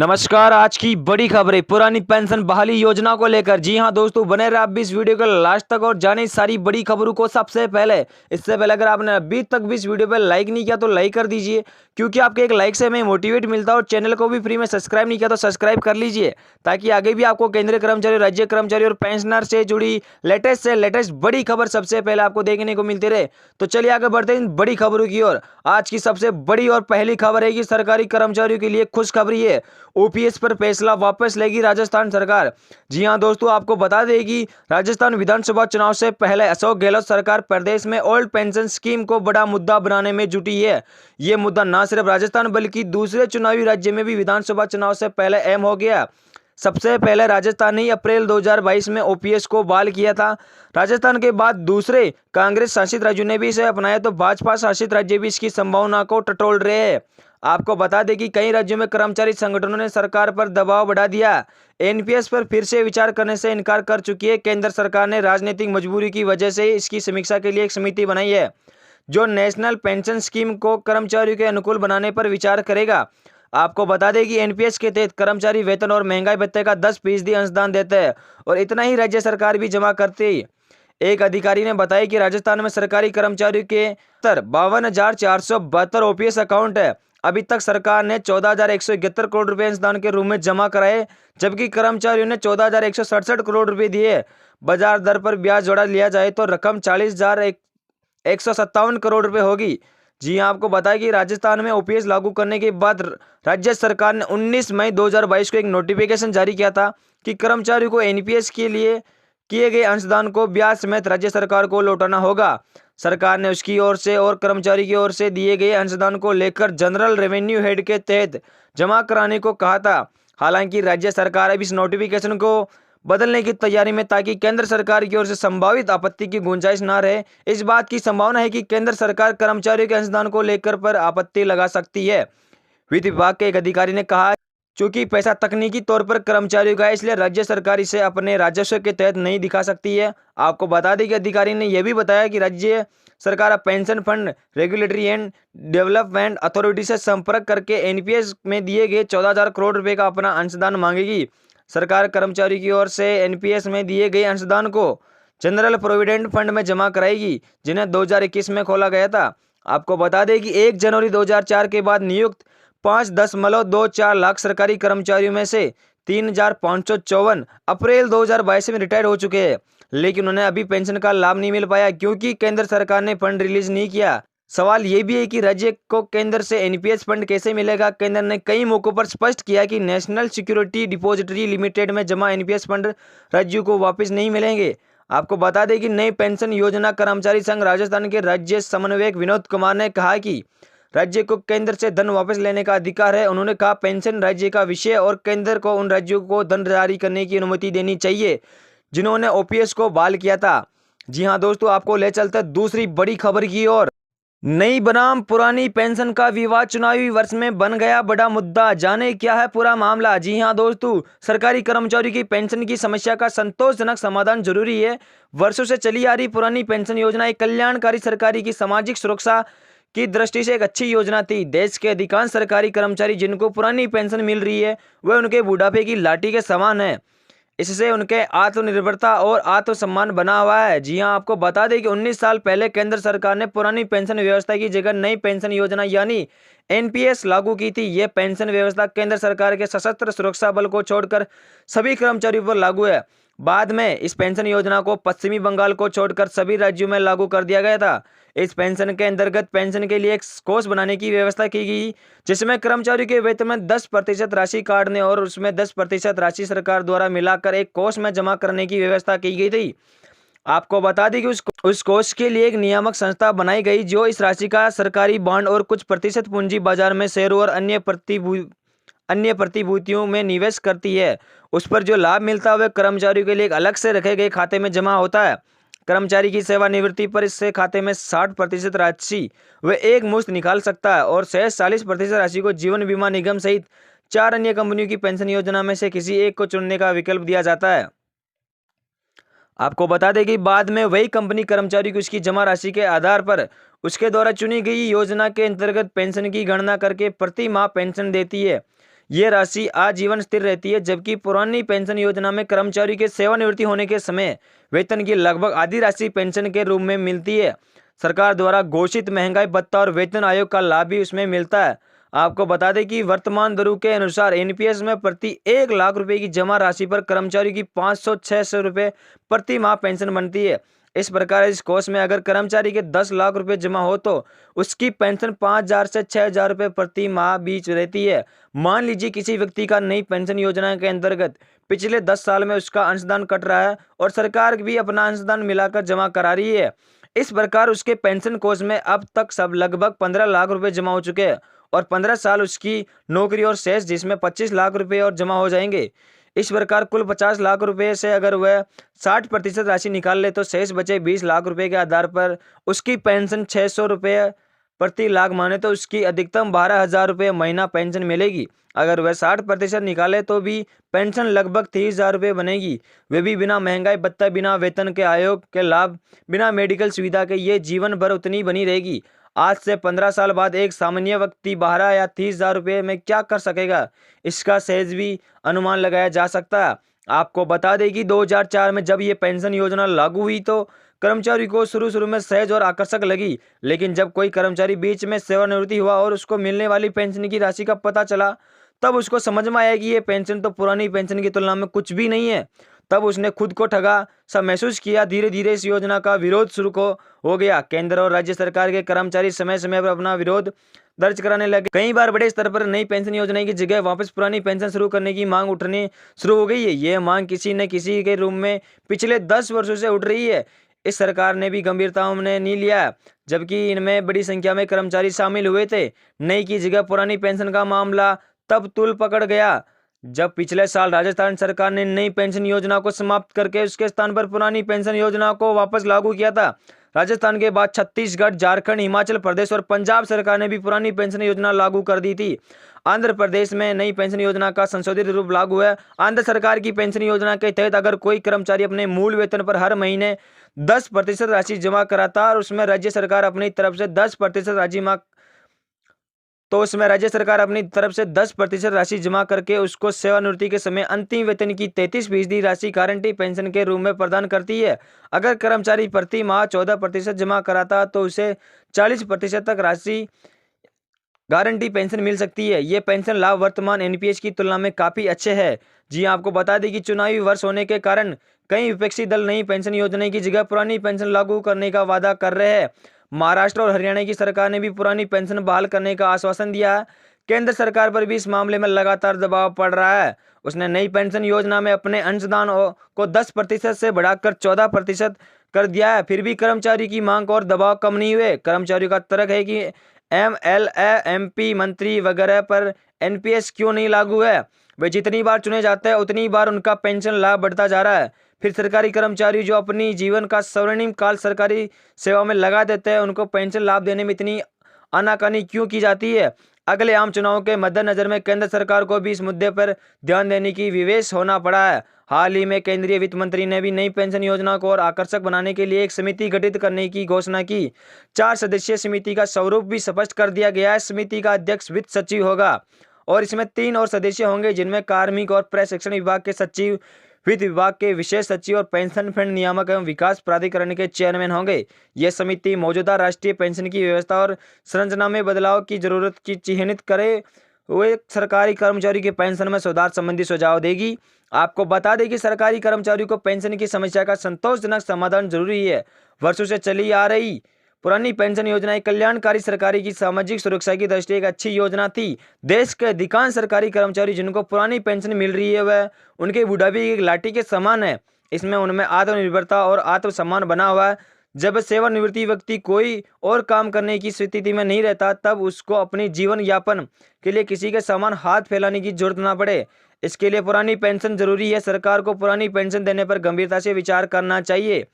नमस्कार। आज की बड़ी खबरें पुरानी पेंशन बहाली योजना को लेकर। जी हां दोस्तों, बने रहे आप भी इस वीडियो को लास्ट तक और जाने सारी बड़ी खबरों को सबसे पहले। इससे पहले अगर आपने अभी तक भी इस वीडियो पर लाइक नहीं किया तो लाइक कर दीजिए, क्योंकि आपके एक लाइक से हमें मोटिवेट मिलता है। और चैनल को भी फ्री में सब्सक्राइब नहीं किया तो सब्सक्राइब कर लीजिए, ताकि आगे भी आपको केंद्रीय कर्मचारी, राज्य कर्मचारी और पेंशनर से जुड़ी लेटेस्ट से लेटेस्ट बड़ी खबर सबसे पहले आपको देखने को मिलती रहे। तो चलिए आगे बढ़ते हैं इन बड़ी खबरों की ओर। आज की सबसे बड़ी और पहली खबर है कि सरकारी कर्मचारियों के लिए खुशखबरी है। ओपीएस पर फैसला वापस लेगी राजस्थान सरकार। जी हां दोस्तों, आपको बता दें कि राजस्थान विधानसभा चुनाव से पहले अशोक गहलोत सरकार प्रदेश में ओल्ड पेंशन स्कीम को बड़ा मुद्दा बनाने में जुटी है। यह मुद्दा न सिर्फ राजस्थान बल्कि दूसरे चुनावी राज्य में भी विधानसभा चुनाव से पहले अहम हो गया। सबसे पहले राजस्थान ने अप्रैल 2022 में ओपीएस को बहाल किया था। राजस्थान के बाद दूसरे कांग्रेस शासित राज्यों ने भी इसे अपनाया, तो भाजपा शासित राज्य भी इसकी संभावना को टटोल रहे हैं। आपको बता दें कि कई राज्यों में कर्मचारी संगठनों ने सरकार पर दबाव बढ़ा दिया। एनपीएस पर फिर से विचार करने से इनकार कर चुकी है। केंद्र सरकार ने राजनीतिक मजबूरी की वजह से इसकी समीक्षा के लिए एक समिति बनाई है, जो नेशनल पेंशन स्कीम को कर्मचारियों के अनुकूल बनाने पर विचार करेगा। आपको बता दें कि एनपीएस के तहत कर्मचारी वेतन और महंगाई भत्ते का 10% अंशदान देते हैं, और इतना ही राज्य सरकार भी जमा करती है। एक अधिकारी ने बताया कि राजस्थान में सरकारी कर्मचारियों के 52,472 ओपीएस अकाउंट है। अभी तक सरकार ने 14,171 करोड़ रुपए अंशदान के रूप में जमा कराए, जबकि कर्मचारियों ने 14,167 करोड़ रुपए दिए। बाजार दर पर ब्याज जोड़ा लिया जाए तो रकम 40,157 करोड़ रुपए होगी। जी हां, आपको बताया कि राजस्थान में ओपीएस लागू करने के बाद राज्य सरकार ने 19 मई 2022 को एक नोटिफिकेशन जारी किया था कि कर्मचारियों को एनपीएस के लिए किए गए अंशदान को ब्याज समेत राज्य सरकार को लौटाना होगा। सरकार ने उसकी ओर से और कर्मचारी की ओर से दिए गए अंशदान को लेकर जनरल रेवेन्यू हेड के तहत जमा कराने को कहा था। हालांकि राज्य सरकार अब इस नोटिफिकेशन को बदलने की तैयारी में, ताकि केंद्र सरकार की ओर से संभावित आपत्ति की गुंजाइश न रहे। इस बात की संभावना है कि केंद्र सरकार कर्मचारियों के अंशदान को लेकर पर आपत्ति लगा सकती है। वित्त विभाग के एक अधिकारी ने कहा, चूंकि पैसा तकनीकी तौर पर कर्मचारियों का है, इसलिए राज्य सरकार इसे अपने राजस्व के तहत नहीं दिखा सकती है। आपको बता दें कि अधिकारी ने यह भी बताया कि राज्य सरकार अब pension fund regulatory and development authority से संपर्क करके एनपीएस में दिए गए 14,000 करोड़ रुपए का अपना अंशदान मांगेगी। सरकार कर्मचारियों की ओर से एनपीएस में दिए गए अंशदान को जनरल प्रोविडेंट फंड में जमा कराएगी, जिन्हें 2021 में खोला गया था। आपको बता दें कि 1 जनवरी 2004 के बाद नियुक्त 5.24 लाख सरकारी कर्मचारियों में से 3,554 अप्रैल 2022 में रिटायर्ड हो चुके हैं, लेकिन उन्हें अभी पेंशन का लाभ नहीं मिल पाया, क्योंकि केंद्र सरकार ने फंड रिलीज नहीं किया। सवाल ये भी है कि राज्य को केंद्र से एनपीएस फंड कैसे मिलेगा। केंद्र ने कई मौकों पर स्पष्ट किया कि नेशनल सिक्योरिटी डिपॉजिटरी लिमिटेड में जमा एनपीएस फंड राज्यों को वापस नहीं मिलेंगे। आपको बता दें कि नई पेंशन योजना कर्मचारी संघ राजस्थान के राज्य समन्वयक विनोद कुमार ने कहा कि राज्य को केंद्र से धन वापस लेने का अधिकार है। उन्होंने कहा, पेंशन राज्य का विषय और केंद्र को उन राज्यों को धन जारी करने की अनुमति देनी चाहिए जिन्होंने ओपीएस को बहाल किया था। जी हां दोस्तों, आपको ले चलते हैं दूसरी बड़ी खबर की ओर। नई बनाम पुरानी पेंशन का विवाद चुनावी वर्ष में बन गया बड़ा मुद्दा। जाने क्या है पूरा मामला। जी हां दोस्तों, सरकारी कर्मचारियों की पेंशन की समस्या का संतोषजनक समाधान जरूरी है। वर्षों से चली आ रही पुरानी पेंशन योजना एक कल्याणकारी सरकारी की सामाजिक सुरक्षा की दृष्टि से एक अच्छी योजना थी। देश के अधिकांश सरकारी कर्मचारी जिनको पुरानी पेंशन मिल रही है, वह उनके बुढ़ापे की लाठी के समान है। इससे उनके आत्मनिर्भरता और आत्मसम्मान बना हुआ है। जी हां, आपको बता दें कि 19 साल पहले केंद्र सरकार ने पुरानी पेंशन व्यवस्था की जगह नई पेंशन योजना यानी एनपीएस लागू की थी। यह पेंशन व्यवस्था केंद्र सरकार के सशस्त्र सुरक्षा बल को छोड़कर सभी कर्मचारियों पर लागू है। बाद में इस पेंशन योजना को पश्चिमी बंगाल को छोड़कर सभी राज्यों में लागू कर दिया गया था। इस पेंशन के अंतर्गत पेंशन के लिए एक कोष बनाने की व्यवस्था की गई, जिसमें कर्मचारियों के वेतन में 10% राशि काटने और उसमें 10% राशि सरकार द्वारा मिलाकर एक कोष में जमा करने की व्यवस्था की गई थी। आपको बता दें कि उस कोष के लिए एक नियामक संस्था बनाई गई, जो इस राशि का सरकारी बॉन्ड और कुछ प्रतिशत पूंजी बाजार में शेयरों और अन्य प्रतिभूतियों में निवेश करती है। उस पर जो लाभ मिलता है वह कर्मचारियों के लिए एक अलग से रखे गए खाते में जमा होता है। कर्मचारी की सेवानिवृत्ति पर इससे खाते में 60% राशि वह एक मुश्त निकाल सकता है, और शेष 40% राशि को जीवन बीमा निगम सहित 4 अन्य कंपनियों की पेंशन योजना में से किसी एक को चुनने का विकल्प दिया जाता है। आपको बता दें कि बाद में वही कंपनी कर्मचारी को उसकी जमा राशि के आधार पर उसके द्वारा चुनी गई योजना के अंतर्गत पेंशन की गणना करके प्रति माह पेंशन देती है। ये राशि आजीवन स्थिर रहती है, जबकि पुरानी पेंशन योजना में कर्मचारी के सेवानिवृत्ति होने के समय वेतन की लगभग आधी राशि पेंशन के रूप में मिलती है। सरकार द्वारा घोषित महंगाई भत्ता और वेतन आयोग का लाभ भी उसमें मिलता है। आपको बता दें कि वर्तमान दरों के अनुसार एनपीएस में प्रति 1 लाख रुपए की जमा राशि पर कर्मचारी की 500-600 रुपये प्रति माह पेंशन बनती है। इस प्रकार इस कोष में अगर कर्मचारी के 10 लाख रुपए जमा हो तो उसकी पेंशन 5,000 से 6,000 रुपये प्रति माह बीच रहती है। मान लीजिए किसी व्यक्ति का नई पेंशन योजना के अंतर्गत पिछले 10 साल में उसका अंशदान कट रहा है और सरकार भी अपना अंशदान मिलाकर जमा करा रही है। इस प्रकार उसके पेंशन कोष में अब तक सब लगभग 15 लाख रुपए जमा हो चुके हैं और 15 साल उसकी नौकरी और शेष जिसमें 25 लाख रुपए और जमा हो जाएंगे। इस प्रकार कुल 50 लाख रुपए से अगर वह 60% राशि निकाल ले तो शेष बचे 20 लाख रुपए के आधार पर उसकी पेंशन 600 रुपये प्रति लाख माने तो उसकी अधिकतम 12,000 रुपये महीना पेंशन मिलेगी। अगर वह 60% निकाले तो भी पेंशन लगभग 30,000 रुपये बनेगी, वे भी बिना महंगाई भत्ता, बिना वेतन के आयोग के लाभ, बिना मेडिकल सुविधा के। ये जीवन भर उतनी बनी रहेगी। आज से 15 साल बाद एक सामान्य व्यक्ति 12 या 30,000 रुपये में क्या कर सकेगा, इसका सहज भी अनुमान लगाया जा सकता है। आपको बता दें कि 2004 में जब ये पेंशन योजना लागू हुई तो कर्मचारी को शुरू में सहज और आकर्षक लगी, लेकिन जब कोई कर्मचारी बीच में सेवानिवृत्ति हुआ और उसको मिलने वाली पेंशन की राशि का पता चला, तब उसको समझ में आया कि ये पेंशन तो पुरानी पेंशन की तुलना में कुछ भी नहीं है। तब उसने खुद को ठगा सा महसूस किया। धीरे धीरे इस योजना का विरोध शुरू हो गया। केंद्र और राज्य सरकार के कर्मचारी समय समय पर अपना विरोध दर्ज कराने लगे। कई बार बड़े स्तर पर नई पेंशन योजना की जगह वापस पुरानी पेंशन शुरू करने की मांग उठनी शुरू हो गई है। ये मांग किसी न किसी के रूप में पिछले 10 वर्षों से उठ रही है। इस सरकार ने भी गंभीरता में नहीं लिया, जबकि इनमें बड़ी संख्या में कर्मचारी शामिल हुए थे। नई की जगह पुरानी पेंशन का मामला तब तूल पकड़ गया जब पिछले साल राजस्थान सरकार ने नई पेंशन योजना को समाप्त करके उसके स्थान पर पुरानी पेंशन योजना को वापस लागू किया था। राजस्थान के बाद छत्तीसगढ़, झारखंड, हिमाचल प्रदेश और पंजाब सरकार ने भी पुरानी पेंशन योजना लागू कर दी थी। आंध्र प्रदेश में नई पेंशन योजना का संशोधित रूप लागू है। आंध्र सरकार की पेंशन योजना के तहत अगर कोई कर्मचारी अपने मूल वेतन पर हर महीने 10% राशि जमा कराता और उसमें राज्य सरकार अपनी तरफ से 10% राशि जमा करके उसको सेवानिवृत्ति के समय अंतिम वेतन की 33% राशि गारंटी पेंशन के रूप में प्रदान करती है। अगर कर्मचारी प्रति माह 14% जमा कराता तो उसे 40% तक राशि गारंटी पेंशन मिल सकती है। ये पेंशन लाभ वर्तमान एनपीएस की तुलना में काफी अच्छे हैं। जी आपको बता दें कि चुनावी वर्ष होने के कारण कई विपक्षी दल नई पेंशन योजना की जगह पुरानी पेंशन लागू करने का वादा कर रहे हैं। महाराष्ट्र और हरियाणा की सरकार ने भी पुरानी पेंशन बहाल करने का आश्वासन दिया है। केंद्र सरकार पर भी इस मामले में लगातार दबाव पड़ रहा है। उसने नई पेंशन योजना में अपने अंशदान को 10% से बढ़ाकर 14% कर दिया है। फिर भी कर्मचारी की मांग और दबाव कम नहीं हुए। कर्मचारियों का तर्क है कि एमएलए, एमपी, मंत्री वगैरह पर एनपीएस क्यों नहीं लागू है। वे जितनी बार चुने जाते हैं उतनी बार उनका पेंशन लाभ बढ़ता जा रहा है। फिर सरकारी कर्मचारी जो अपनी जीवन का स्वर्णिम काल सरकारी सेवा में लगा देते हैं, उनको पेंशन लाभ देने में इतनी आनाकानी क्यों की जाती है। अगले आम चुनाव के मद्देनजर में केंद्र सरकार को भी इस मुद्दे पर ध्यान देने की विवेश होना पड़ा है। हाल ही में केंद्रीय वित्त मंत्री ने भी नई पेंशन योजना को और आकर्षक बनाने के लिए एक समिति गठित करने की घोषणा की। 4 सदस्यीय समिति का स्वरूप भी स्पष्ट कर दिया गया है। समिति का अध्यक्ष वित्त सचिव होगा और इसमें 3 और सदस्य होंगे, जिनमें कार्मिक और प्रशिक्षण विभाग के सचिव, वित्त विभाग के विशेष सचिव और पेंशन फंड नियामक एवं विकास प्राधिकरण के चेयरमैन होंगे। यह समिति मौजूदा राष्ट्रीय पेंशन की व्यवस्था और संरचना में बदलाव की जरूरत की चिन्हित करे हुए सरकारी कर्मचारी के पेंशन में सुधार संबंधी सुझाव देगी। आपको बता दें कि सरकारी कर्मचारियों को पेंशन की समस्या का संतोषजनक समाधान जरूरी है। वर्षों से चली आ रही पुरानी पेंशन योजना एक कल्याणकारी सरकारी की सामाजिक सुरक्षा की दृष्टि एक अच्छी योजना थी। देश के अधिकांश सरकारी कर्मचारी जिनको पुरानी पेंशन मिल रही है वह उनके बुढ़ापे की एक लाठी के समान है। इसमें उनमें आत्मनिर्भरता और आत्मसम्मान बना हुआ है। जब सेवानिवृत्ति व्यक्ति कोई और काम करने की स्थिति में नहीं रहता तब उसको अपनी जीवन यापन के लिए किसी के समान हाथ फैलाने की जरूरत ना पड़े। इसके लिए पुरानी पेंशन जरूरी है। सरकार को पुरानी पेंशन देने पर गंभीरता से विचार करना चाहिए।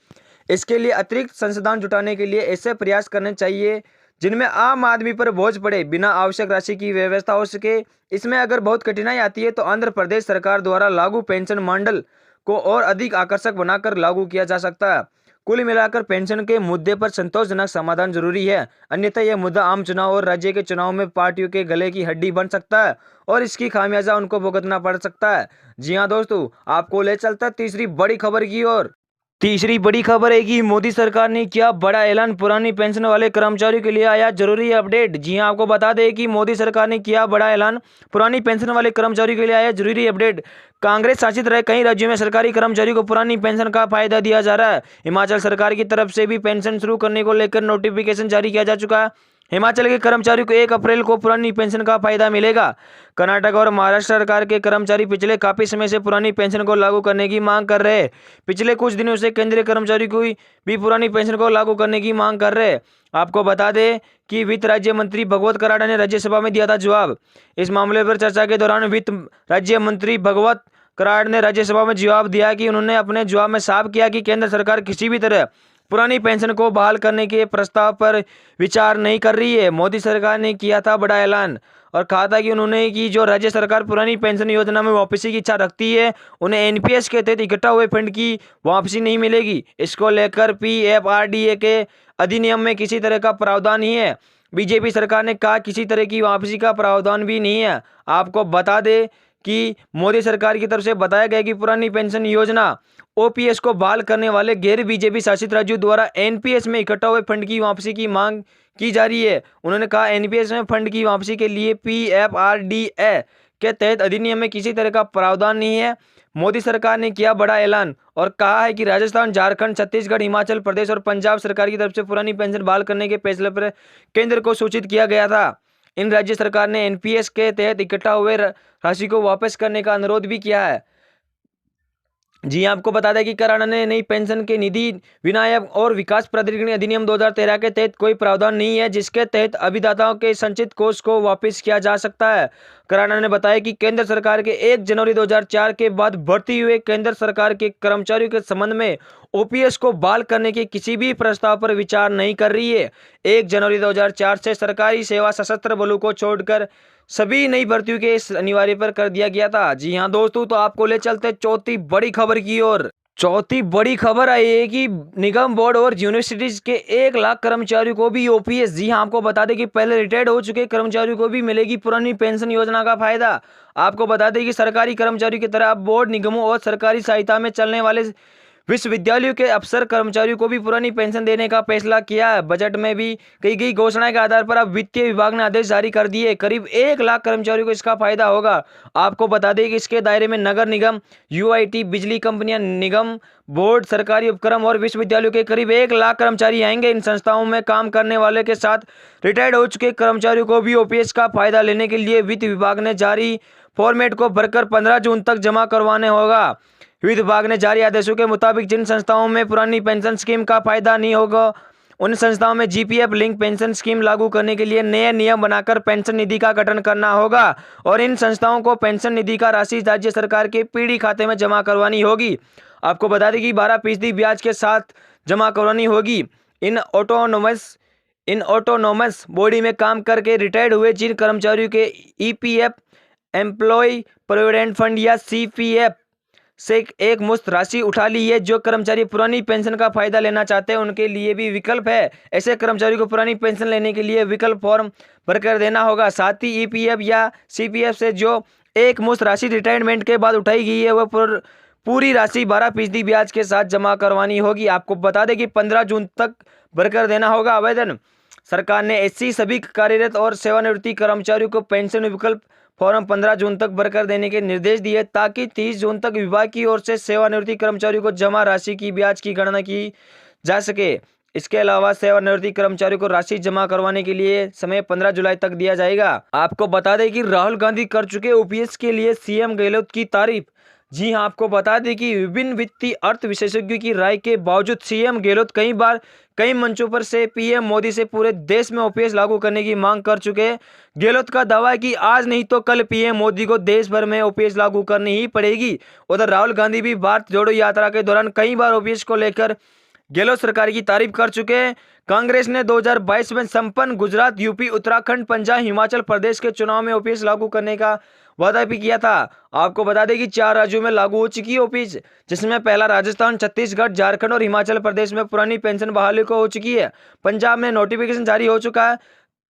इसके लिए अतिरिक्त संसाधन जुटाने के लिए ऐसे प्रयास करने चाहिए जिनमें आम आदमी पर बोझ पड़े, बिना आवश्यक राशि की व्यवस्था हो सके। इसमें अगर बहुत कठिनाई आती है तो आंध्र प्रदेश सरकार द्वारा लागू पेंशन मॉडल को और अधिक आकर्षक बनाकर लागू किया जा सकता है। कुल मिलाकर पेंशन के मुद्दे पर संतोषजनक समाधान जरूरी है, अन्यथा यह मुद्दा आम चुनाव और राज्य के चुनाव में पार्टियों के गले की हड्डी बन सकता है और इसकी खामियाजा उनको भुगतना पड़ सकता है। जी हाँ दोस्तों, आपको ले चलता है तीसरी बड़ी खबर की ओर। तीसरी बड़ी खबर है कि मोदी सरकार ने किया बड़ा ऐलान, पुरानी पेंशन वाले कर्मचारियों के लिए आया जरूरी अपडेट। जी हां, आपको बता दें कि मोदी सरकार ने किया बड़ा ऐलान, पुरानी पेंशन वाले कर्मचारियों के लिए आया जरूरी अपडेट। कांग्रेस शासित रहे कई राज्यों में सरकारी कर्मचारियों को पुरानी पेंशन का फायदा दिया जा रहा है। हिमाचल सरकार की तरफ से भी पेंशन शुरू करने को लेकर नोटिफिकेशन जारी किया जा चुका है। हिमाचल के कर्मचारियों को 1 अप्रैल को पुरानी पेंशन का फायदा मिलेगा। कर्नाटक और महाराष्ट्र सरकार के कर्मचारी पिछले काफी समय से पुरानी पेंशन को लागू करने की मांग कर रहे हैं। पिछले कुछ दिनों से केंद्रीय कर्मचारी को भी पुरानी पेंशन को लागू करने की मांग कर रहे हैं। आपको बता दें कि वित्त राज्य मंत्री भगवत कराड़ा ने राज्यसभा में दिया था जवाब। इस मामले पर चर्चा के दौरान वित्त राज्य मंत्री भगवत कराड़ ने राज्यसभा में जवाब दिया कि उन्होंने अपने जवाब में साफ किया कि केंद्र सरकार किसी भी तरह पुरानी पेंशन को बहाल करने के प्रस्ताव पर विचार नहीं कर रही है। मोदी सरकार ने किया था बड़ा ऐलान और कहा था कि उन्होंने कि जो राज्य सरकार पुरानी पेंशन योजना में वापसी की इच्छा रखती है, उन्हें एनपीएस के तहत इकट्ठा हुए फंड की वापसी नहीं मिलेगी। इसको लेकर पीएफआरडीए के अधिनियम में किसी तरह का प्रावधान नहीं है। बीजेपी सरकार ने कहा किसी तरह की वापसी का प्रावधान भी नहीं है। आपको बता दें कि मोदी सरकार की तरफ से बताया गया कि पुरानी पेंशन योजना ओपीएस को बहाल करने वाले गैर बीजेपी शासित राज्यों द्वारा एनपीएस में इकट्ठा हुए फंड की वापसी की मांग की जा रही है। उन्होंने कहा एनपीएस में फंड की वापसी के लिए पीएफआरडीए के तहत अधिनियम में किसी तरह का प्रावधान नहीं है। मोदी सरकार ने किया बड़ा ऐलान और कहा है कि राजस्थान, झारखंड, छत्तीसगढ़, हिमाचल प्रदेश और पंजाब सरकार की तरफ से पुरानी पेंशन बहाल करने के फैसले पर केंद्र को सूचित किया गया था। इन राज्य सरकार ने एनपीएस के तहत इकट्ठा हुए राशि को वापस करने का अनुरोध भी किया है। जी आपको बता दें कि कराड़ा ने नई पेंशन के निधि विनायक और विकास प्राधिकरण अधिनियम 2013 के तहत कोई प्रावधान नहीं है जिसके तहत अभिदाताओं के संचित कोष को वापस किया जा सकता है। कराड़ा ने बताया कि केंद्र सरकार के 1 जनवरी 2004 के बाद भर्ती हुए केंद्र सरकार के कर्मचारियों के संबंध में ओपीएस को बहाल करने के किसी भी प्रस्ताव पर विचार नहीं कर रही है। 1 जनवरी 2004 से सरकारी सेवा सशस्त्र बलों को छोड़कर सभी नई भर्तियों के इस अनिवार्य पर कर दिया गया था। जी हाँ दोस्तों, तो आपको ले चलते चौथी बड़ी खबर की ओर। चौथी बड़ी खबर आई है कि निगम बोर्ड और यूनिवर्सिटीज के 1 लाख कर्मचारियों को भी ओपीएस। जी हाँ, आपको बता दें कि पहले रिटायर्ड हो चुके कर्मचारियों को भी मिलेगी पुरानी पेंशन योजना का फायदा। आपको बता दें कि सरकारी कर्मचारियों की तरह अब बोर्ड, निगमों और सरकारी सहायता में चलने वाले विश्वविद्यालयों के अफसर कर्मचारियों को भी पुरानी पेंशन देने का फैसला किया है। बजट में भी कई गई घोषणा के आधार पर अब वित्तीय विभाग ने आदेश जारी कर दिए। करीब 1 लाख कर्मचारियों को इसका फायदा होगा। आपको बता दें कि इसके दायरे में नगर निगम, यूआईटी, बिजली कंपनियां, निगम बोर्ड, सरकारी उपक्रम और विश्वविद्यालयों के करीब 1 लाख कर्मचारी आएंगे। इन संस्थाओं में काम करने वाले के साथ रिटायर्ड हो चुके कर्मचारियों को भी ओपीएस का फायदा लेने के लिए वित्त विभाग ने जारी फॉर्मेट को भरकर 15 जून तक जमा करवाने होगा। वित्त विभाग ने जारी आदेशों के मुताबिक जिन संस्थाओं में पुरानी पेंशन स्कीम का फायदा नहीं होगा, उन संस्थाओं में जीपीएफ लिंक पेंशन स्कीम लागू करने के लिए नए नियम बनाकर पेंशन निधि का गठन करना होगा और इन संस्थाओं को पेंशन निधि का राशि राज्य सरकार के पीडी खाते में जमा करवानी होगी। आपको बता दें कि 12% ब्याज के साथ जमा करवानी होगी। इन ऑटोनोमस बॉडी में काम करके रिटायर्ड हुए जिन कर्मचारियों के ईपीएफ, एम्प्लॉय प्रोविडेंट फंड या सीपीएफ से एक मुश्त राशि उठा ली है, जो कर्मचारी पुरानी पेंशन का फायदा लेना चाहते हैं उनके लिए भी विकल्प है। ऐसे कर्मचारी को पुरानी पेंशन लेने के लिए विकल्प फॉर्म भरकर देना होगा। साथ ही ईपीएफ या सीपीएफ से जो एक मुश्त राशि रिटायरमेंट के बाद उठाई गई है वह पूरी राशि 12% ब्याज के साथ जमा करवानी होगी। आपको बता दें कि 15 जून तक भरकर देना होगा आवेदन। सरकार ने ऐसी सभी कार्यरत और सेवानिवृत्ति कर्मचारियों को पेंशन विकल्प फॉर्म 15 जून तक भरकर देने के निर्देश दिए ताकि 30 जून तक विभाग की ओर से सेवानिवृत्ति कर्मचारियों को जमा राशि की ब्याज की गणना की जा सके। इसके अलावा सेवानिवृत्ति कर्मचारियों को राशि जमा करवाने के लिए समय 15 जुलाई तक दिया जाएगा। आपको बता दें कि राहुल गांधी कर चुके ओपीएस के लिए सीएम गहलोत की तारीफ। जी हां, आपको बता दें कि विभिन्न वित्तीय अर्थ विशेषज्ञों की राय के बावजूद सीएम गहलोत कई बार कई मंचों पर से पीएम मोदी से पूरे देश में ओपीएस लागू करने की मांग कर चुके हैं। गहलोत का दावा है कि आज नहीं तो कल पीएम मोदी को देश भर में ओपीएस लागू करनी ही पड़ेगी। उधर राहुल गांधी भी भारत जोड़ो यात्रा के दौरान कई बार ओपीएस को लेकर गहलोत सरकार की तारीफ कर चुके हैं। कांग्रेस ने 2022 में संपन्न गुजरात, यूपी, उत्तराखंड, पंजाब, हिमाचल प्रदेश के चुनाव में ओपीएस लागू करने का वादा भी किया था। आपको बता दें कि 4 राज्यों में लागू हो चुकी है ओपीएस, जिसमें पहला राजस्थान, छत्तीसगढ़, झारखंड और हिमाचल प्रदेश में पुरानी पेंशन बहाली को हो चुकी है। पंजाब में नोटिफिकेशन जारी हो चुका है।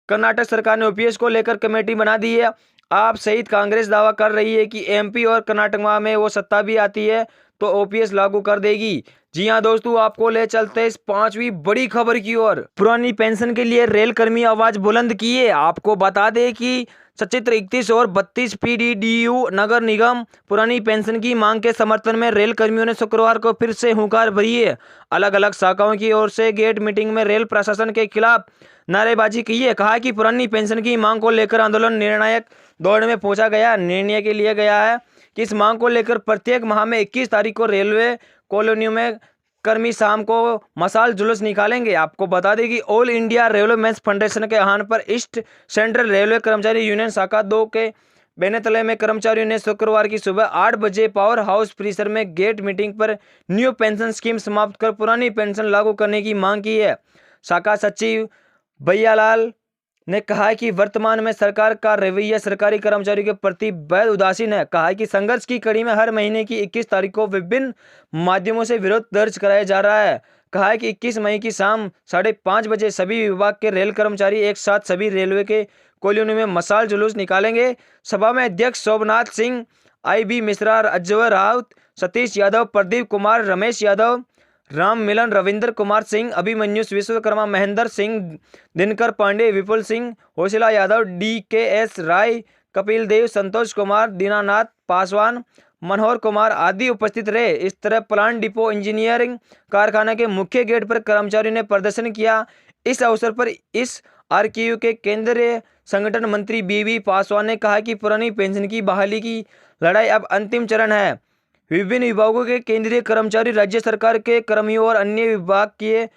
कर्नाटक सरकार ने ओपीएस को लेकर कमेटी बना दी है। आप सहित कांग्रेस दावा कर रही है कि एमपी और कर्नाटक में वो सत्ता भी आती है तो ओपीएस लागू कर देगी। जी हाँ दोस्तों, आपको ले चलते इस 5वीं बड़ी खबर की ओर। पुरानी पेंशन के लिए रेल कर्मी आवाज बुलंद किए। आपको बता दें कि सचित्र 31 और 32 पीडीडीयू नगर निगम पुरानी पेंशन की मांग के समर्थन में रेल कर्मियों ने शुक्रवार को फिर से हुंकार भरी है। अलग अलग शाखाओं की ओर से गेट मीटिंग में रेल प्रशासन के खिलाफ नारेबाजी की है। कहा कि पुरानी पेंशन की मांग को लेकर आंदोलन निर्णायक दौर में पहुंचा गया। निर्णय के लिए गया है कि इस मांग को लेकर प्रत्येक माह में 21 तारीख को रेलवे कॉलोनियों में कर्मी शाम को मसाल जुलूस निकालेंगे। आपको बता दें कि all India railway men's federation के आह्वान पर ईस्ट सेंट्रल रेलवे कर्मचारी यूनियन शाखा 2 के बेनेतले में कर्मचारियों ने शुक्रवार की सुबह 8 बजे पावर हाउस परिसर में गेट मीटिंग पर न्यू पेंशन स्कीम समाप्त कर पुरानी पेंशन लागू करने की मांग की है। शाखा सचिव भैयालाल ने कहा कि वर्तमान में सरकार का रवैया सरकारी कर्मचारियों के प्रति बेहद उदासीन है। कहा कि संघर्ष की कड़ी में हर महीने की 21 तारीख को विभिन्न माध्यमों से विरोध दर्ज कराया जा रहा है। कहा कि 21 मई की शाम 5:30 बजे सभी विभाग के रेल कर्मचारी एक साथ सभी रेलवे के कॉलोनी में मसाल जुलूस निकालेंगे। सभा में अध्यक्ष शोभनाथ सिंह, IB मिश्रा, अजय राउत, सतीश यादव, प्रदीप कुमार, रमेश यादव, राम मिलन, रविंद्र कुमार सिंह, अभिमन्यु विश्वकर्मा, महेंद्र सिंह, दिनकर पांडे, विपुल सिंह, होशिला यादव, DKS राय, कपिल देव, संतोष कुमार, दीनानाथ पासवान, मनोहर कुमार आदि उपस्थित रहे। इस तरह प्लांट डिपो इंजीनियरिंग कारखाना के मुख्य गेट पर कर्मचारियों ने प्रदर्शन किया। इस अवसर पर इस RKU के केंद्रीय संगठन मंत्री BB पासवान ने कहा कि पुरानी पेंशन की बहाली की लड़ाई अब अंतिम चरण है। विभिन्न विभागों के केंद्रीय कर्मचारी, राज्य सरकार के कर्मियों और अन्य विभाग के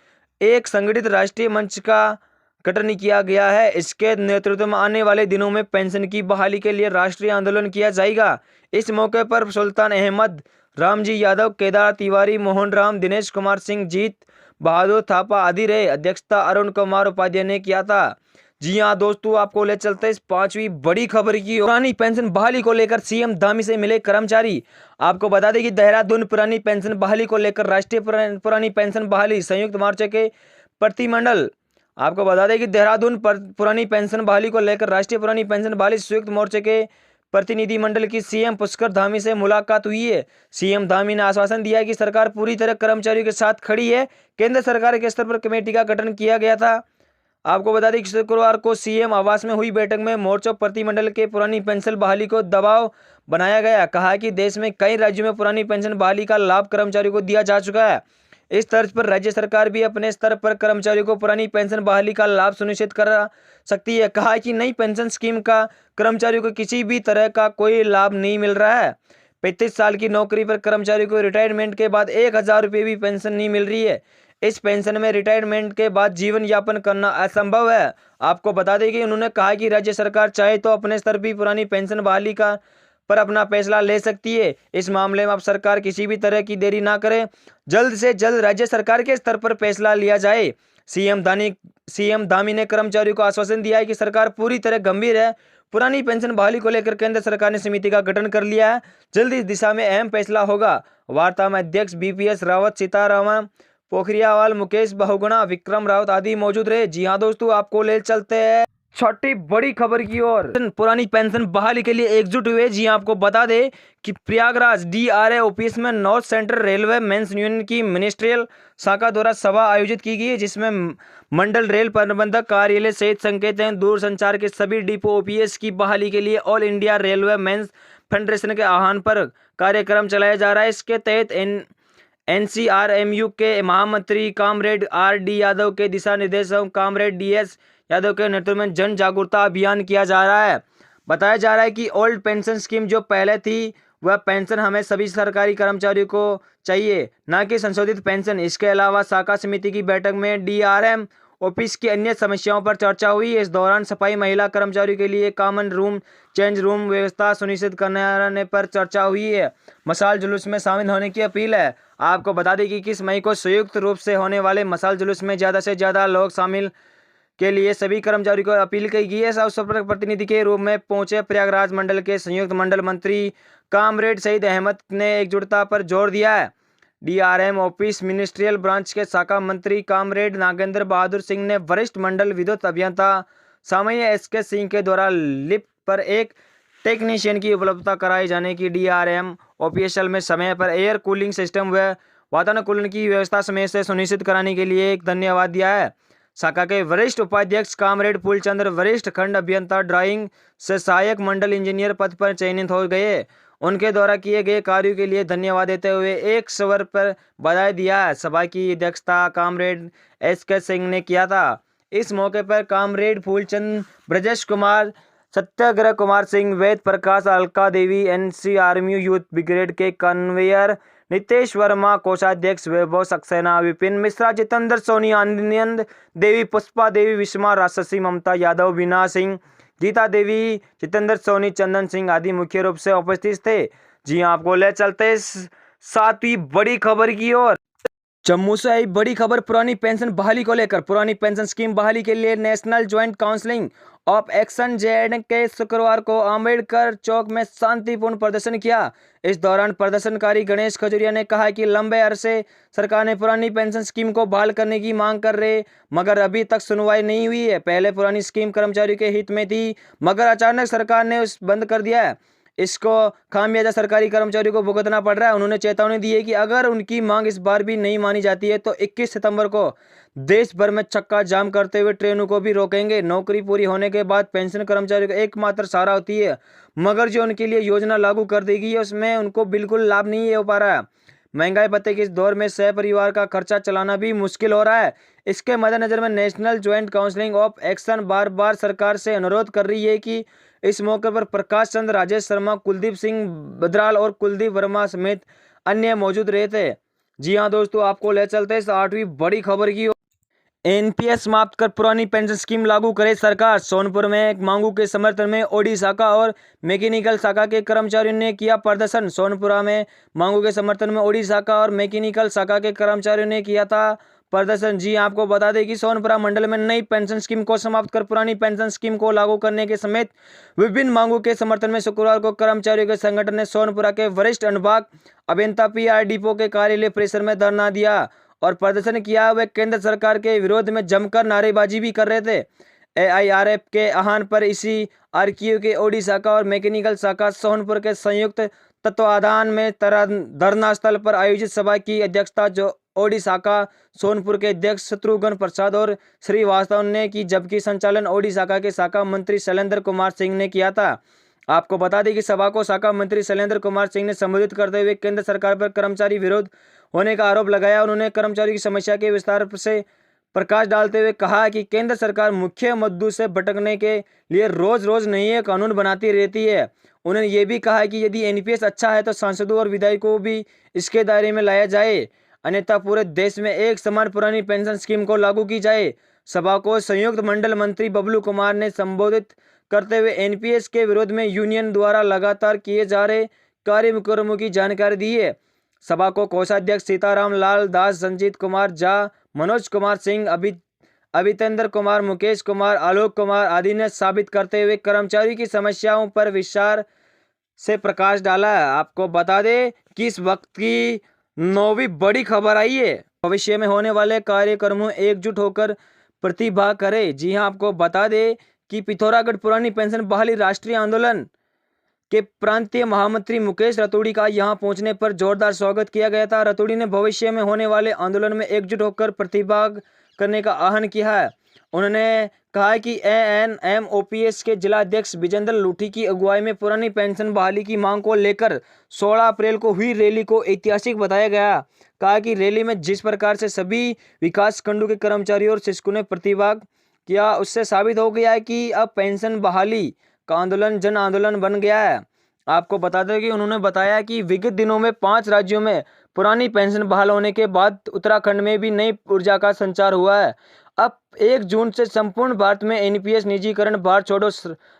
एक संगठित राष्ट्रीय मंच का गठन किया गया है। इसके नेतृत्व में आने वाले दिनों में पेंशन की बहाली के लिए राष्ट्रीय आंदोलन किया जाएगा। इस मौके पर सुल्तान अहमद, रामजी यादव, केदार तिवारी, मोहन राम, दिनेश कुमार सिंह, जीत बहादुर थापा आदि रहे। अध्यक्षता अरुण कुमार उपाध्याय ने किया था। जी हाँ दोस्तों, आपको ले चलते इस 5वीं बड़ी खबर की। पुरानी पेंशन बहाली को लेकर CM धामी से मिले कर्मचारी। आपको बता दें कि देहरादून पुरानी पेंशन बहाली को लेकर राष्ट्रीय पुरानी पेंशन बहाली संयुक्त मोर्चे के प्रतिनिधिमंडल आपको बता दें कि देहरादून पुरानी पेंशन बहाली को लेकर राष्ट्रीय पुरानी पेंशन बहाली संयुक्त मोर्चे के प्रतिनिधिमंडल की CM पुष्कर धामी से मुलाकात हुई है। CM धामी ने आश्वासन दिया कि सरकार पूरी तरह कर्मचारियों के साथ खड़ी है। केंद्र सरकार के स्तर पर कमेटी का गठन किया गया था। आपको बता दें कि शुक्रवार को CM आवास में हुई बैठक में मोर्चा प्रतिनिधिमंडल के पुरानी पेंशन बहाली को दबाव बनाया गया। कहा कि देश में कई राज्यों में पुरानी पेंशन बहाली का लाभ कर्मचारियों को दिया जा चुका है। इस तर्ज पर राज्य सरकार भी अपने स्तर पर कर्मचारियों को पुरानी पेंशन बहाली का लाभ सुनिश्चित कर सकती है। कहा कि नई पेंशन स्कीम का कर्मचारियों को किसी भी तरह का कोई लाभ नहीं मिल रहा है। 35 साल की नौकरी पर कर्मचारियों को रिटायरमेंट के बाद 1000 रुपये भी पेंशन नहीं मिल रही है। इस पेंशन में रिटायरमेंट के बाद जीवन यापन करना असंभव है। आपको बता दें कि उन्होंने कहा कि राज्य सरकार चाहे तो अपने स्तर पर पुरानी पेंशन बहाली का पर अपना फैसला ले सकती है। इस मामले में अब सरकार किसी भी तरह की देरी ना करे, जल्द से जल्द राज्य सरकार के स्तर पर फैसला लिया जाए। CM धामी ने कर्मचारियों को आश्वासन दिया है कि सरकार पूरी तरह गंभीर है। पुरानी पेंशन बहाली को लेकर केंद्र सरकार ने समिति का गठन कर लिया है। जल्द इस दिशा में अहम फैसला होगा। वार्ता में अध्यक्ष BPS रावत, सीतारामन पोखरियावाल, मुकेश बहुगुणा, विक्रम रावत आदि मौजूद रहे। जी हाँ दोस्तों, आपको ले चलते हैं छोटी बड़ी खबर की ओर। पुरानी पेंशन बहाली के लिए एकजुट हुए। जी आपको बता दें कि प्रयागराज DRA ऑफिस में north central railway men's union की मिनिस्ट्रियल शाखा द्वारा सभा आयोजित की गई, जिसमें मंडल रेल प्रबंधक कार्यालय सहित संकेतन दूरसंचार के सभी डिपो OPS की बहाली के लिए all India railway men's federation के आह्वान पर कार्यक्रम चलाया जा रहा है। इसके तहत NCRMU के महामंत्री कामरेड RD यादव के दिशा निर्देशों कामरेड DS यादव के नेतृत्व में जन जागरूकता अभियान किया जा रहा है। बताया जा रहा है कि ओल्ड पेंशन स्कीम जो पहले थी वह पेंशन हमें सभी सरकारी कर्मचारियों को चाहिए, न कि संशोधित पेंशन। इसके अलावा शाखा समिति की बैठक में DRM ऑफिस की अन्य समस्याओं पर चर्चा हुई। इस दौरान सफाई महिला कर्मचारियों के लिए कॉमन रूम, चेंज रूम व्यवस्था सुनिश्चित करने पर चर्चा हुई है। मसाल जुलूस में शामिल होने की अपील है। आपको बता दें कि 21 मई को संयुक्त रूप से होने वाले मसाल जुलूस में ज़्यादा से ज़्यादा लोग शामिल के लिए सभी कर्मचारियों को अपील की गई है। इस अवसर पर प्रतिनिधि के रूप में पहुंचे प्रयागराज मंडल के संयुक्त मंडल मंत्री कामरेड सईद अहमद ने एकजुटता पर जोर दिया है। डीआरएम ऑफिस मिनिस्ट्रियल ब्रांच के शाखा मंत्री कामरेड नागेंद्र बहादुर सिंह ने वरिष्ठ मंडल विद्युत अभियंता सामयिक एसके सिंह के द्वारा लिफ्ट पर एक टेक्नीशियन की उपलब्धता कराए जाने की डीआरएम ऑफिशियल में समय पर एयर कूलिंग सिस्टम व वातानुकूलन की व्यवस्था समय से सुनिश्चित कराने के लिए एक धन्यवाद दिया है। शाखा के वरिष्ठ उपाध्यक्ष कामरेड फूलचंद्र वरिष्ठ खंड अभियंता ड्राइंग से सहायक मंडल इंजीनियर पद पर चयनित हो गए। उनके द्वारा किए गए कार्यों के लिए धन्यवाद देते हुए एक स्वर पर बधाई दिया है। सभा की अध्यक्षता कामरेड एसके सिंह ने किया था। इस मौके पर कामरेड फूलचंद, ब्रजेश कुमार, सत्याग्रह कुमार सिंह, वेद प्रकाश, अलका देवी, एनसी आर्मी यूथ ब्रिगेड के कन्वेयर नितेश वर्मा, कोषाध्यक्ष वैभव सक्सेना, विपिन मिश्रा, जितेंद्र सोनी, आनंद देवी, पुष्पा देवी, विस्मा, राजशशी, ममता यादव, बीना सिंह, गीता देवी, जितेंद्र सोनी, चंदन सिंह आदि मुख्य रूप से उपस्थित थे। जी आपको ले चलते सातवीं बड़ी खबर की ओर। जम्मू से आई बड़ी खबर पुरानी पेंशन बहाली को लेकर। पुरानी पेंशन स्कीम बहाली के लिए national joint council of action J and K शुक्रवार को अम्बेडकर चौक में शांतिपूर्ण प्रदर्शन किया। इस दौरान प्रदर्शनकारी गणेश खजुरिया ने कहा कि लंबे अरसे सरकार ने पुरानी पेंशन स्कीम को बहाल करने की मांग कर रहे, मगर अभी तक सुनवाई नहीं हुई है। पहले पुरानी स्कीम कर्मचारियों के हित में थी, मगर अचानक सरकार ने उस बंद कर दिया है। इसको खामियाजा सरकारी कर्मचारियों को भुगतना पड़ रहा है। उन्होंने चेतावनी दी है कि अगर उनकी मांग इस बार भी नहीं मानी जाती है तो 21 सितंबर को देश भर में चक्का जाम करते हुए ट्रेनों को भी रोकेंगे। नौकरी पूरी होने के बाद पेंशन कर्मचारियों का एकमात्र सहारा होती है, मगर जो उनके लिए योजना लागू कर दी गई है उसमें उनको बिल्कुल लाभ नहीं हो पा रहा है। महंगाई भत्ते के इस दौर में सह परिवार का खर्चा चलाना भी मुश्किल हो रहा है। इसके मद्देनजर में national joint council of action बार बार सरकार से अनुरोध कर रही है कि इस मौके पर प्रकाश चंद्र, राजेश शर्मा, कुलदीप सिंह बद्राल और कुलदीप वर्मा समेत अन्य मौजूद रहे थे। जी हाँ दोस्तों, आपको ले चलते हैं 8वीं बड़ी खबर की। एनपीएस समाप्त कर पुरानी पेंशन स्कीम लागू करे सरकार। सोनपुर में मांगों के समर्थन में ओडी शाखा और मैकेनिकल शाखा के कर्मचारियों ने किया प्रदर्शन। सोनपुरा में मांगों के समर्थन में ओडी शाखा और मैकेनिकल शाखा के कर्मचारियों ने किया था प्रदर्शन। जी आपको बता दें कि सोनपुरा मंडल में नई पेंशन स्कीम को समाप्त कर पुरानी पेंशन स्कीम को लागू करने के समेत विभिन्न मांगों के समर्थन में शुक्रवार को कर्मचारियों के संगठन ने सोनपुरा के वरिष्ठ अनुभाग अभियंता पीआर डिपो के कार्यालय परिसर में धरना दिया और प्रदर्शन किया। वे केंद्र सरकार के विरोध में जमकर नारेबाजी भी कर रहे थे। एआईआरएफ के आह्वान पर इसी आरक्यू के ओडी शाखा और मैकेनिकल शाखा सोनपुर के संयुक्त तत्वाधान में धरना स्थल पर आयोजित सभा की अध्यक्षता जो ओडी शाखा सोनपुर के अध्यक्ष शत्रुघ्न प्रसाद और श्रीवास्तव ने की, जबकि संचालन ओडी शाखा के शाखा मंत्री शैलेंद्र कुमार सिंह ने किया था। आपको बता दें कि सभा को शाखा मंत्री शैलेंद्र कुमार सिंह ने संबोधित करते हुए केंद्र सरकार पर कर्मचारी विरोध होने का आरोप लगाया। उन्होंने कर्मचारियों की समस्या के विस्तार से प्रकाश डालते हुए कहा कि केंद्र सरकार मुख्य मुद्दों से भटकने के लिए रोज रोज नए कानून बनाती रहती है। उन्होंने ये भी कहा कि यदि एनपीएस अच्छा है तो सांसदों और विधायकों को भी इसके दायरे में लाया जाए, अन्यथा पूरे देश में एक समान पुरानी पेंशन स्कीम को लागू की जाए। सभा को संयुक्त मंडल मंत्री बबलू कुमार ने संबोधित करते हुए एनपीएस के विरोध में यूनियन द्वारा लगातार किए जा रहे कार्यक्रमों की जानकारी दी है। सभा को कोषाध्यक्ष सीताराम लाल दास, संजीत कुमार झा, मनोज कुमार सिंह, अभितेंद्र कुमार, मुकेश कुमार, आलोक कुमार आदि ने साबित करते हुए कर्मचारियों की समस्याओं पर विस्तार से प्रकाश डाला। आपको बता दें कि इस वक्त की 9वीं बड़ी खबर आई है। भविष्य में होने वाले कार्यक्रमों एकजुट होकर प्रतिभाग करें। जी हाँ, आपको बता दें कि पिथौरागढ़ पुरानी पेंशन बहाली राष्ट्रीय आंदोलन के प्रांतीय महामंत्री मुकेश रतूड़ी का यहां पहुंचने पर जोरदार स्वागत किया गया था। रतूड़ी ने भविष्य में होने वाले आंदोलन में एकजुट होकर प्रतिभाग करने का आह्वान किया है। उन्होंने कहा कि एएनएमओपीएस के जिलाध्यक्ष विजेंद्र लूठी की अगुवाई में पुरानी पेंशन बहाली की मांग को लेकर 16 अप्रैल को हुई रैली को ऐतिहासिक बताया गया। कहा कि रैली में जिस प्रकार से सभी विकास खंडों के कर्मचारियों और शिक्षकों ने प्रतिभाग किया, उससे साबित हो गया है कि अब पेंशन बहाली का आंदोलन जन आंदोलन बन गया है। आपको बता दें कि उन्होंने बताया कि विगत दिनों में 5 राज्यों में पुरानी पेंशन बहाल होने के बाद उत्तराखंड में भी नई ऊर्जा का संचार हुआ है। अब 1 जून से संपूर्ण भारत में एनपीएस निजीकरण भारत छोड़ो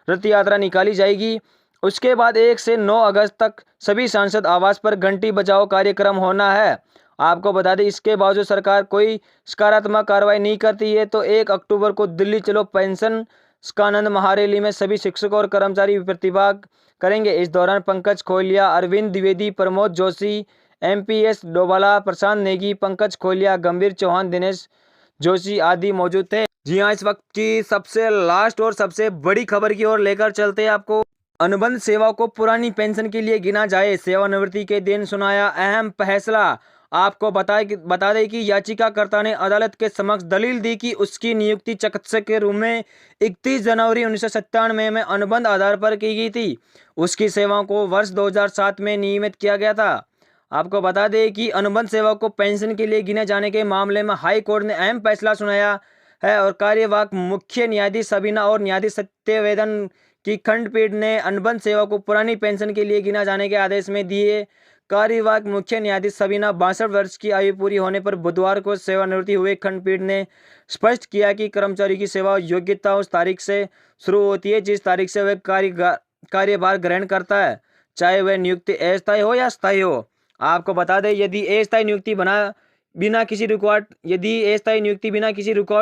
रथ यात्रा निकाली जाएगी। उसके बाद 1 से 9 अगस्त तक सभी सांसद आवास पर घंटी बजाओ कार्यक्रम होना है। आपको बता दें इसके बावजूद सरकार कोई सकारात्मक कार्रवाई नहीं करती है। तो 1 अक्टूबर को दिल्ली चलो पेंशन का आनंद महारैली में सभी शिक्षकों और कर्मचारी प्रतिभाग करेंगे। इस दौरान पंकज खोलिया, अरविंद द्विवेदी, प्रमोद जोशी, एमपीएस डोभाल, प्रशांत नेगी, पंकज खोलिया, गंभीर चौहान, दिनेश जोशी आदि मौजूद थे। जी हाँ, इस वक्त की सबसे लास्ट और सबसे बड़ी खबर की ओर लेकर चलते हैं आपको। अनुबंध सेवा को पुरानी पेंशन के लिए गिना जाए, सेवानिवृत्ति के दिन सुनाया अहम फैसला। आपको बता दें कि याचिकाकर्ता ने अदालत के समक्ष दलील दी कि उसकी नियुक्ति चिकित्सक के रूप में 31 जनवरी 1997 में अनुबंध आधार पर की गई थी। उसकी सेवाओं को वर्ष 2007 में नियमित किया गया था। आपको बता दें कि अनुबंध सेवा को पेंशन के लिए गिने जाने के मामले में हाई कोर्ट ने अहम फैसला सुनाया है और कार्यवाहक मुख्य न्यायाधीश सबीना और न्यायाधीश सत्यवेदन की खंडपीठ ने अनुबंध सेवा को पुरानी पेंशन के लिए गिना जाने के आदेश में दिए। कार्यवाहक मुख्य न्यायाधीश सबीना 62 वर्ष की आयु पूरी होने पर बुधवार को सेवानिवृत्ति हुए। खंडपीठ ने स्पष्ट किया कि कर्मचारी की सेवा योग्यता उस तारीख से शुरू होती है जिस तारीख से वह कार्यभार ग्रहण करता है, चाहे वह नियुक्ति अस्थायी हो या स्थायी हो। आपको बता दें यदि अस्थायी नियुक्ति बिना किसी रिकॉर्ड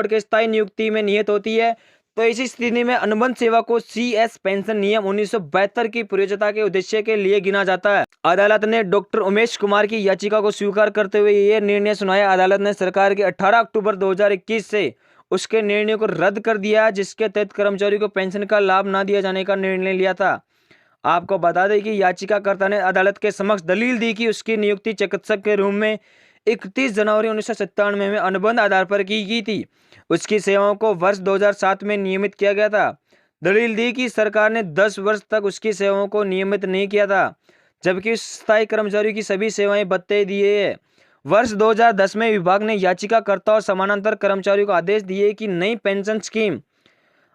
के स्थायी नियुक्ति में नियत होती है तो इसी स्थिति में अनुबंध सेवा को सीएस पेंशन नियम 1972 की प्रयोज्यता के उद्देश्य के लिए गिना जाता है। अदालत ने डॉक्टर उमेश कुमार की याचिका को स्वीकार करते हुए यह निर्णय सुनाया। अदालत ने सरकार के 18 अक्टूबर 2021 से उसके निर्णय को रद्द कर दिया जिसके तहत कर्मचारी को पेंशन का लाभ न दिया जाने का निर्णय लिया था। आपको बता दें कि याचिकाकर्ता ने अदालत के समक्ष दलील दी कि उसकी नियुक्ति चिकित्सक के रूप में 31 जनवरी 1997 में अनुबंध आधार पर की गई थी। उसकी सेवाओं को वर्ष 2007 में नियमित किया गया था। दलील दी कि सरकार ने 10 वर्ष तक उसकी सेवाओं को नियमित नहीं किया था जबकि उस स्थायी कर्मचारी की सभी सेवाएं भत्ते दिए है। वर्ष 2010 में विभाग ने याचिकाकर्ता और समानांतर कर्मचारियों को आदेश दिए कि नई पेंशन स्कीम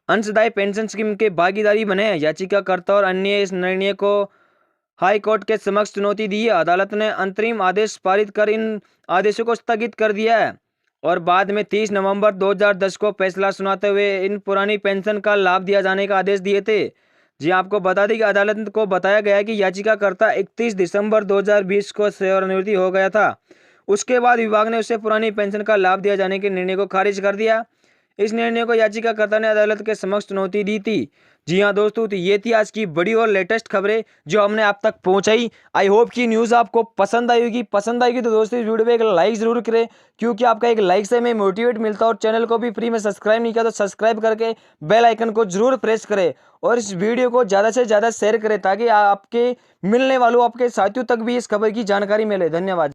अंशदायी पेंशन स्कीम के भागीदारी बने। याचिकाकर्ता और अन्य इस निर्णय को हाई कोर्ट के समक्ष चुनौती दी है। अदालत ने अंतरिम आदेश पारित कर इन आदेशों को स्थगित कर दिया है और बाद में 30 नवंबर 2010 को फैसला सुनाते हुए इन पुरानी पेंशन का लाभ दिया जाने का आदेश दिए थे। जी आपको बता दें कि अदालत को बताया गया है कि याचिकाकर्ता 31 दिसंबर 2020 को सेवानिवृत्ति हो गया था। उसके बाद विभाग ने उसे पुरानी पेंशन का लाभ दिया जाने के निर्णय को खारिज कर दिया। इस निर्णय को याचिकाकर्ता ने अदालत के समक्ष चुनौती दी थी। जी हाँ दोस्तों, तो ये थी आज की बड़ी और लेटेस्ट खबरें जो हमने आप तक पहुंचाई। आई होप कि न्यूज़ आपको पसंद आएगी तो दोस्तों इस वीडियो पे एक लाइक जरूर करें क्योंकि आपका एक लाइक से हमें मोटिवेट मिलता है। और चैनल को भी फ्री में सब्सक्राइब नहीं किया तो सब्सक्राइब करके बेल आइकन को जरूर प्रेस करें और इस वीडियो को ज़्यादा से ज़्यादा शेयर करें ताकि आपके मिलने वालों आपके साथियों तक भी इस खबर की जानकारी मिले। धन्यवाद।